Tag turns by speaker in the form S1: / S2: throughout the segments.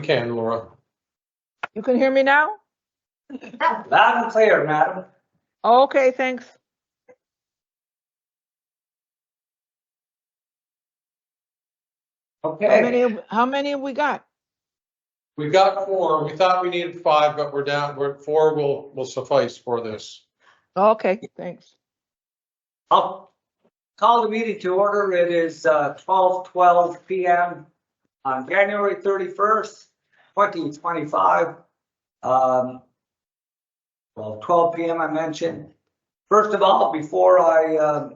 S1: can, Laura.
S2: You can hear me now?
S3: Loud and clear, madam.
S2: Okay, thanks.
S3: Okay.
S2: How many have we got?
S1: We got 4. We thought we needed 5, but we're down. We're 4 will suffice for this.
S2: Okay, thanks.
S3: I'll call the meeting to order. It is 12:12 p.m. on January 31st, 2025. 12 p.m. I mentioned. First of all, before I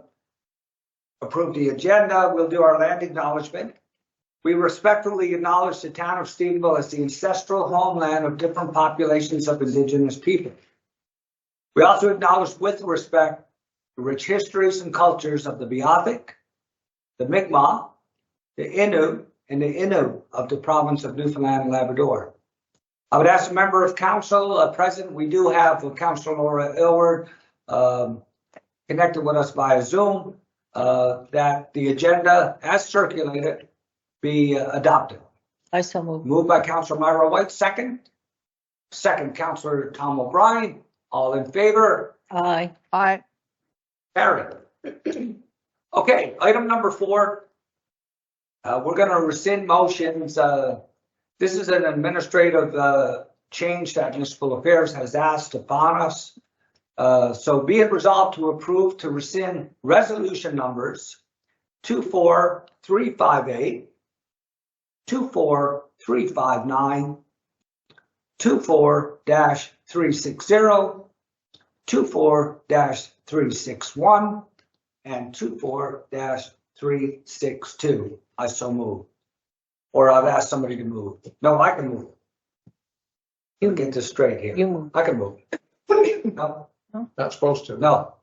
S3: approve the agenda, we'll do our land acknowledgement. We respectfully acknowledge the town of Stephenville as the ancestral homeland of different populations of indigenous people. We also acknowledge with respect the rich histories and cultures of the Beothuk, the Mi'kmaq, the Innu, and the Innu of the province of Newfoundland and Labrador. I would ask a member of council present. We do have Councilor Laura Ilward connected with us via Zoom, that the agenda as circulated be adopted.
S4: I so move.
S3: Moved by Councilor Myra White, second. Second, Councilor Tom O'Brien. All in favor?
S4: Aye.
S2: Aye.
S3: Carried. Okay, item number 4. We're going to rescind motions. This is an administrative change that Municipal Affairs has asked upon us. So be it resolved to approve to rescind resolution numbers 24358, 24359, 24-360, 24-361, and 24-362. I so move. Or I've asked somebody to move. No, I can move. You get this straight here.
S4: You move.
S3: I can move. No.
S1: Not supposed to.
S3: No.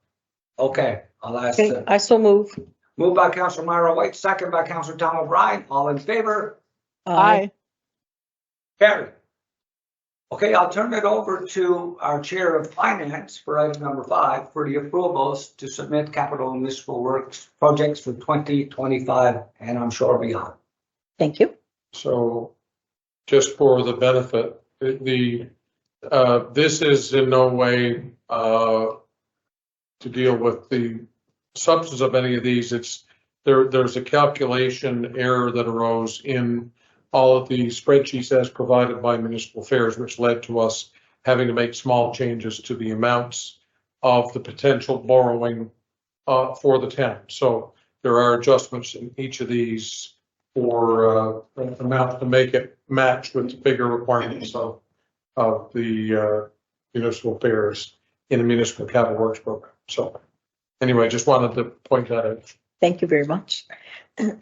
S3: Okay, I'll ask.
S4: Okay, I so move.
S3: Moved by Councilor Myra White, second by Councilor Tom O'Brien. All in favor?
S2: Aye.
S3: Carried. Okay, I'll turn it over to our Chair of Finance for item number 5 for the approvals to submit capital and municipal works projects for 2025 and I'm sure beyond.
S4: Thank you.
S1: So, just for the benefit, this is in no way to deal with the substance of any of these. It's there's a calculation error that arose in all of the spreadsheets as provided by Municipal Affairs, which led to us having to make small changes to the amounts of the potential borrowing for the town. So there are adjustments in each of these for amounts to make it match with the bigger requirements of the Municipal Affairs in the Municipal Capital Works Program. So anyway, I just wanted to point that out.
S4: Thank you very much.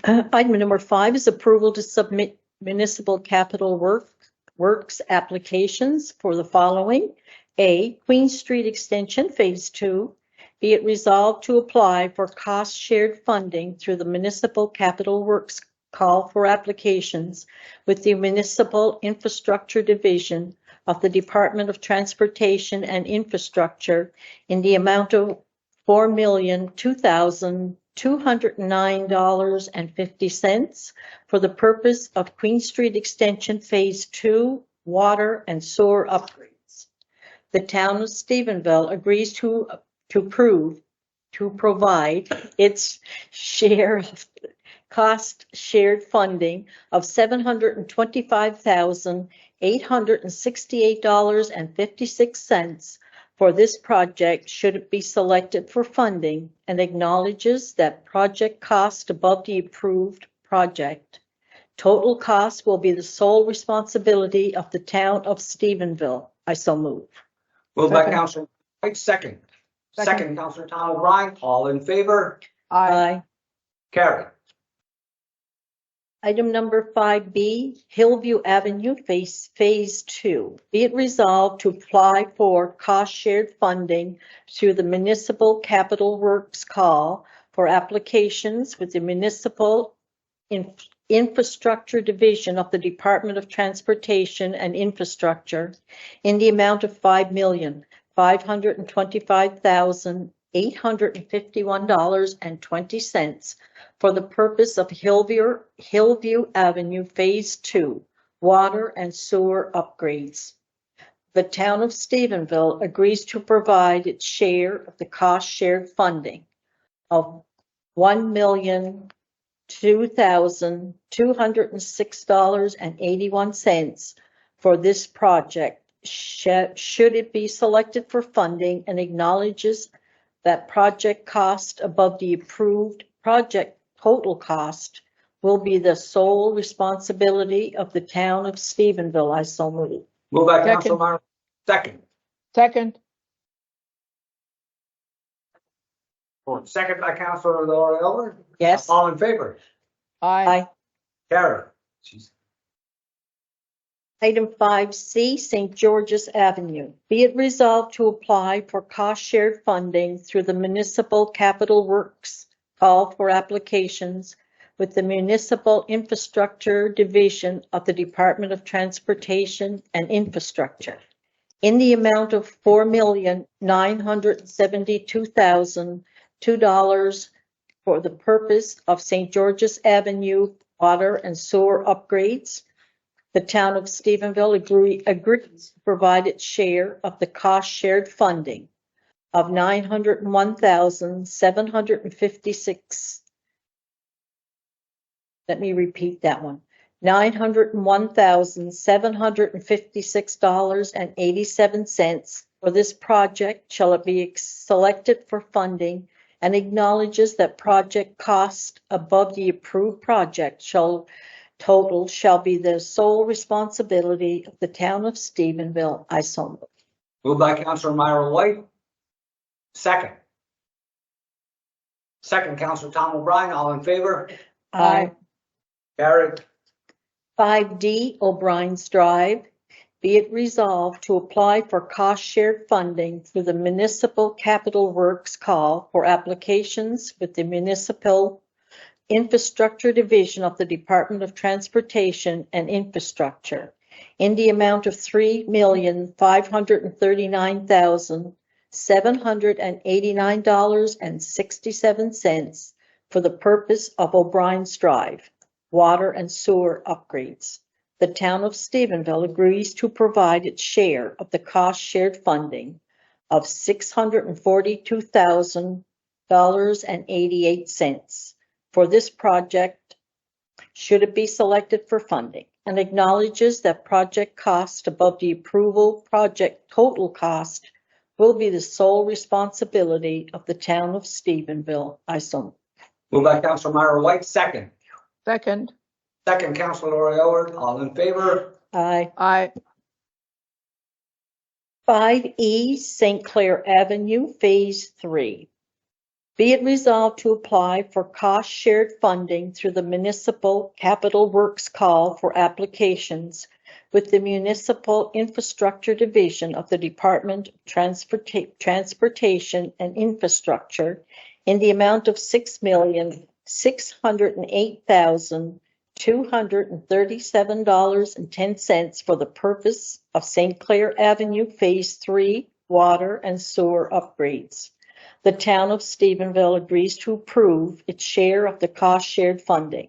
S4: Item number 5 is approval to submit municipal capital works applications for the following. A, Queen Street Extension Phase 2. Be it resolved to apply for cost shared funding through the Municipal Capital Works call for applications with the Municipal Infrastructure Division of the Department of Transportation and Infrastructure in the amount of $4,209.50 for the purpose of Queen Street Extension Phase 2 water and sewer upgrades. The town of Stephenville agrees to provide its share of cost shared funding of $725,868.56 for this project should it be selected for funding, and acknowledges that project cost above the approved project. Total cost will be the sole responsibility of the town of Stephenville. I so move.
S3: Moved by Councilor White, second. Second, Councilor Tom O'Brien. All in favor?
S4: Aye.
S3: Carried.
S4: Item number 5B, Hillview Avenue Phase 2. Be it resolved to apply for cost shared funding through the Municipal Capital Works call for applications with the Municipal Infrastructure Division of the Department of Transportation and Infrastructure in the amount of $5,525,851.20 for the purpose of Hillview Avenue Phase 2 water and sewer upgrades. The town of Stephenville agrees to provide its share of the cost-shared funding of $1,002,206.81 for this project, should it be selected for funding, and acknowledges that project cost above the approved project total cost will be the sole responsibility of the town of Stephenville. I so move.
S3: Moved by
S2: Second.
S3: Council Myra. Second.
S2: Second.
S3: Second by Councilor Laura Elder.
S4: Yes.
S3: All in favor?
S2: Aye.
S4: Aye.
S3: Carried.
S4: Item 5C, St. George's Avenue. Be it resolved to apply for cost-shared funding through the Municipal Capital Works call for applications with the Municipal Infrastructure Division of the Department of Transportation and Infrastructure in the amount of $4,972,002 for the purpose of St. George's Avenue water and sewer upgrades. The town of Stephenville agrees to provide its share of the cost-shared funding of $901,756. Let me repeat that one. $901,756.87 for this project shall it be selected for funding, and acknowledges that project cost above the approved project shall be the sole responsibility of the town of Stephenville. I so move.
S3: Moved by Councilor Myra White. Second. Second, Councilor Tom O'Brien. All in favor?
S2: Aye.
S3: Carried.
S4: 5D, O'Brien's Drive. Be it resolved to apply for cost-shared funding through the Municipal Capital Works call for applications with the Municipal Infrastructure Division of the Department of Transportation and Infrastructure in the amount of $3,539,789.67 for the purpose of O'Brien's Drive water and sewer upgrades. The town of Stephenville agrees to provide its share of the cost-shared funding of $642,000.88 for this project, should it be selected for funding, and acknowledges that project cost above the approval project total cost will be the sole responsibility of the town of Stephenville. I so move.
S3: Moved by Councilor Myra White. Second.
S2: Second.
S3: Second, Councilor Laura Elder. All in favor?
S4: Aye.
S2: Aye.
S4: 5E, St. Clair Avenue, Phase 3. Be it resolved to apply for cost-shared funding through the Municipal Capital Works call for applications with the Municipal Infrastructure Division of the Department of Transportation and Infrastructure in the amount of $6,608,237.10 for the purpose of St. Clair Avenue Phase 3 water and sewer upgrades. The town of Stephenville agrees to approve its share of the cost-shared funding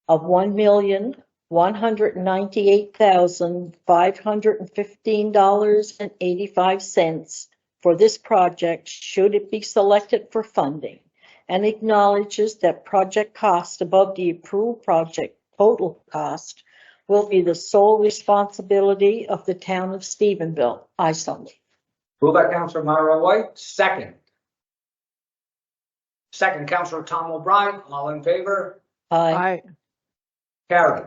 S4: of $1,198,515.85 for this project, should it be selected for funding, and acknowledges that project cost above the approved project total cost will be the sole responsibility of the town of Stephenville. I so move.
S3: Moved by Councilor Myra White. Second. Second, Councilor Tom O'Brien. All in favor?
S4: Aye.
S2: Aye.
S3: Carried.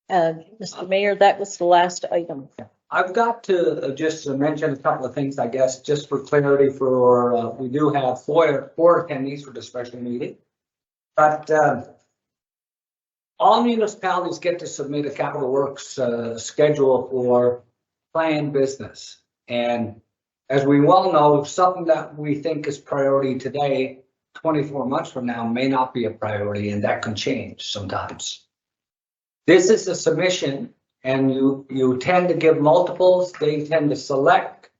S4: Mr. Mayor, that was the last item.
S3: I've got to just mention a couple of things, I guess, just for clarity for, we do have four attendees for the special meeting. But all municipalities get to submit a capital works schedule for planned business. And as we well know, something that we think is priority today, 24 months from now, may not be a priority, and that can change sometimes. This is a submission, and you tend to give multiples. They tend to select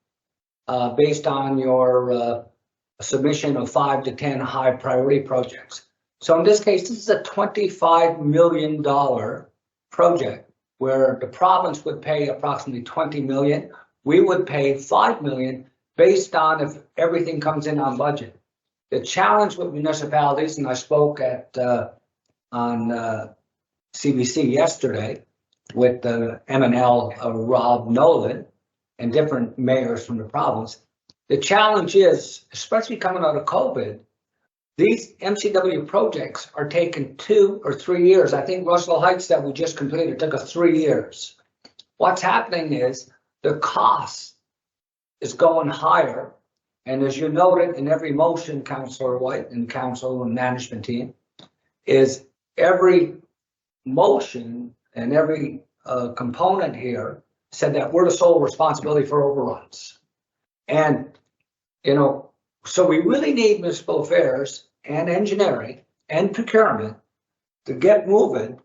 S3: based on your submission of 5 to 10 high priority projects. So in this case, this is a $25 million project where the province would pay approximately 20 million. We would pay 5 million based on if everything comes in on budget. The challenge with municipalities, and I spoke at on CBC yesterday with the MNL Rob Nolan and different mayors from the province. The challenge is, especially coming out of COVID, these MCW projects are taking 2 or 3 years. I think Russell Heights that we just completed took us 3 years. What's happening is the cost is going higher. And as you noted in every motion, Councillor White and council and management team, is every motion and every component here said that we're the sole responsibility for overruns. And, you know, so we really need municipal affairs and engineering and procurement to get moving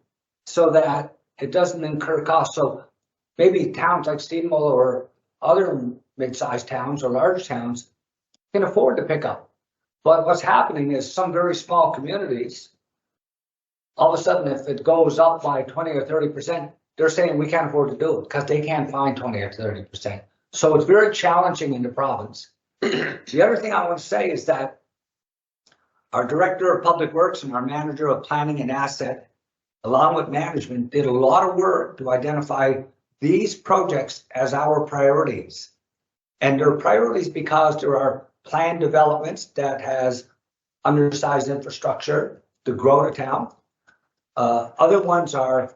S3: so that it doesn't incur costs. So maybe towns like Stephenville or other mid-sized towns or large towns can afford to pick up. But what's happening is some very small communities, all of a sudden, if it goes up by 20 or 30%, they're saying we can't afford to do it because they can't find 20 or 30%. So it's very challenging in the province. The other thing I want to say is that our Director of Public Works and our Manager of Planning and Asset, along with management, did a lot of work to identify these projects as our priorities. And they're priorities because there are planned developments that has undersized infrastructure to grow the town. Other ones are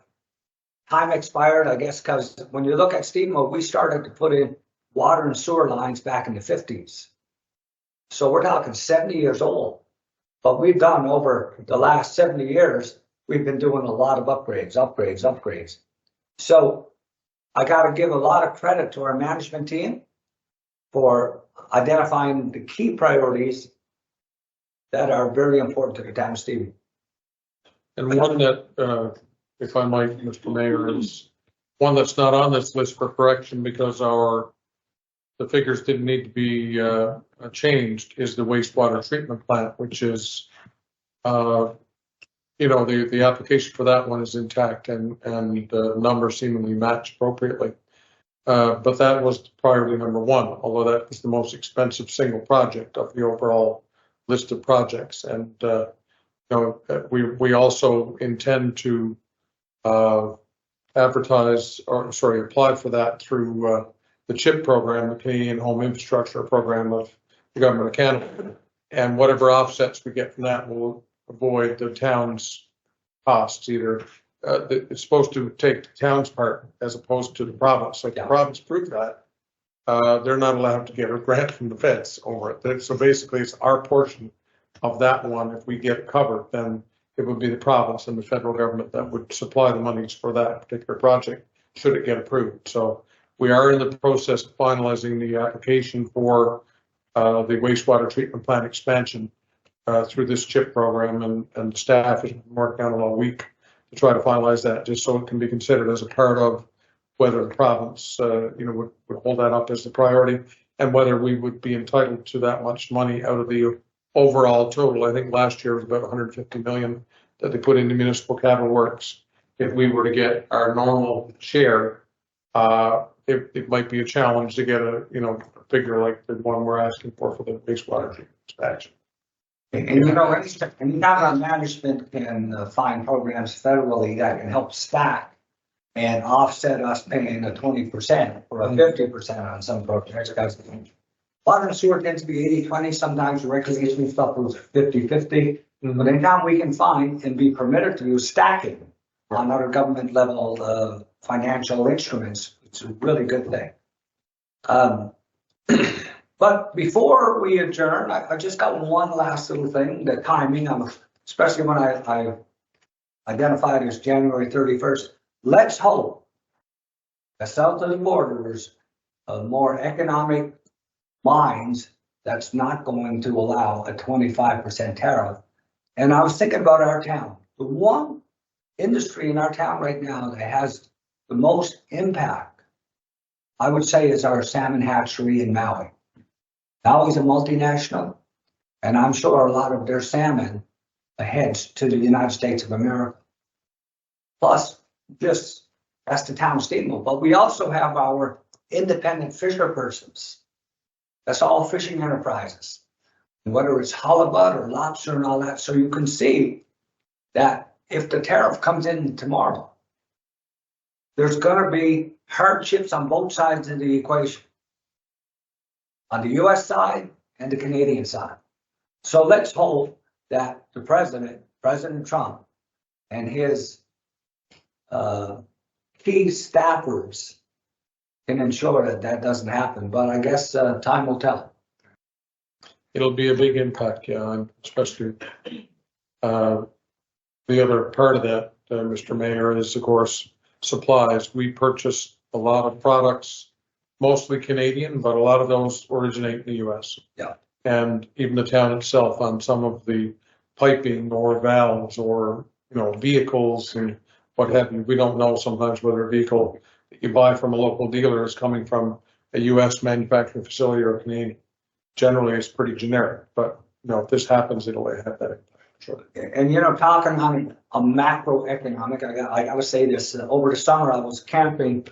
S3: time expired, I guess, because when you look at Stephenville, we started to put in water and sewer lines back in the 50s. So we're talking 70 years old. But we've done over the last 70 years, we've been doing a lot of upgrades. So I got to give a lot of credit to our management team for identifying the key priorities that are very important to the town of Stephenville.
S1: And one that, if I might, Mr. Mayor, is one that's not on this list for correction because the figures didn't need to be changed, is the wastewater treatment plant, which is, you know, the application for that one is intact and the numbers seemingly match appropriately. But that was priority number one, although that is the most expensive single project of the overall list of projects. And you know, we also intend to advertise, or sorry, apply for that through the CHIP program, the Canadian Home Infrastructure Program of the Government of Canada. And whatever offsets we get from that will avoid the town's costs either. It's supposed to take the town's part as opposed to the province. So if the province proved that, they're not allowed to get a grant from the feds over it. So basically it's our portion of that one. If we get covered, then it would be the province and the federal government that would supply the monies for that particular project should it get approved. So we are in the process of finalizing the application for the wastewater treatment plant expansion through this CHIP program, and the staff has been working on it all week to try to finalize that, just so it can be considered as a part of whether the province, you know, would hold that up as the priority, and whether we would be entitled to that much money out of the overall total. I think last year was about 150 million that they put into municipal capital works. If we were to get our normal share, it might be a challenge to get a, you know, a figure like the one we're asking for the wastewater treatment expansion.
S3: And you know, anytime our management can find programs federally that can help stack and offset us paying a 20% or a 50% on some projects, because water and sewer tends to be 80-20, sometimes recreation stuff was 50-50. But anytime we can find and be permitted to do stacking on other government level financial instruments, it's a really good thing. But before we adjourn, I just got one last little thing, the timing, especially when I identified as January 31st. Let's hope that south of the border there's more economic minds that's not going to allow a 25% tariff. And I was thinking about our town. The one industry in our town right now that has the most impact, I would say, is our salmon hatchery in Maui. Maui's a multinational, and I'm sure a lot of their salmon heads to the United States of America. Plus, just That's the town of Stephenville. But we also have our independent fisher persons. That's all fishing enterprises, whether it's halibut or lobster and all that. So you can see that if the tariff comes in tomorrow, there's going to be hardships on both sides of the equation, on the U.S. side and the Canadian side. So let's hope that the President Trump, and his key staffers can ensure that that doesn't happen. But I guess time will tell.
S1: It'll be a big impact, yeah, and especially the other part of that, Mr. Mayor, is of course supplies. We purchase a lot of products, mostly Canadian, but a lot of those originate in the U.S.
S3: Yeah.
S1: And even the town itself on some of the piping or valves or, vehicles and what have you. We don't know sometimes whether a vehicle that you buy from a local dealer is coming from a U.S. manufacturing facility or a Canadian. Generally, it's pretty generic, but if this happens, it'll have that impact. Sure.
S3: And talking on a macroeconomic, I gotta say this. Over the summer, I was camping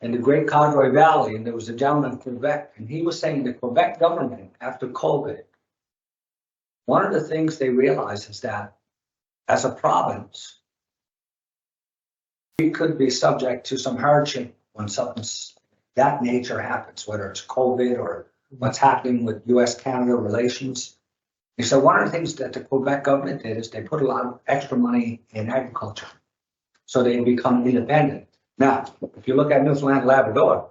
S3: in the Great Codroy Valley, and there was a gentleman in Quebec, and he was saying the Quebec government, after COVID, one of the things they realized is that as a province, we could be subject to some hardship when something that nature happens, whether it's COVID or what's happening with U.S.-Canada relations. And so one of the things that the Quebec government did is they put a lot of extra money in agriculture, so they become independent. Now, if you look at Newfoundland and Labrador,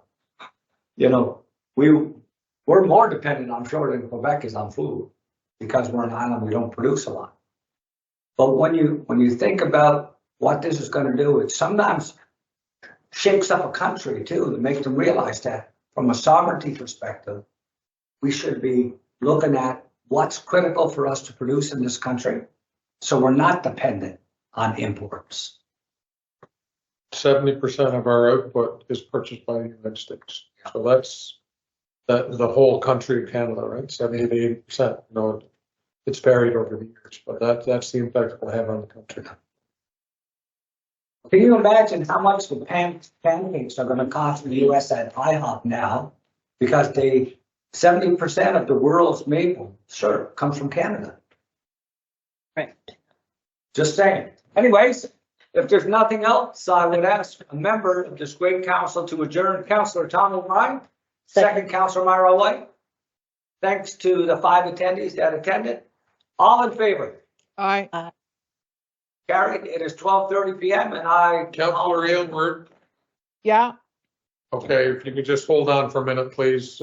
S3: we're more dependent, I'm sure, than Quebec is on food, because we're an island, we don't produce a lot. But when you think about what this is going to do, it sometimes shakes up a country too, to make them realize that from a sovereignty perspective, we should be looking at what's critical for us to produce in this country, so we're not dependent on imports.
S1: 70% of our output is purchased by the United States. So that's the whole country of Canada, right? 70 to 80%. It's varied over the years, but that's the impact it will have on the country.
S3: Can you imagine how much the pancakes are going to cost in the U.S. at IHOP now? Because 70% of the world's maple syrup comes from Canada.
S2: Right.
S3: Just saying. Anyways, if there's nothing else, I would ask a member of this great council to adjourn. Councillor Tom O'Brien, second Councillor Myra White. Thanks to the 5 attendees that attended. All in favor?
S2: Aye.
S3: Carried. It is 12:30 p.m. and I.
S1: Councillor Aylward.
S2: Yeah.
S1: Okay, if you could just hold on for a minute, please.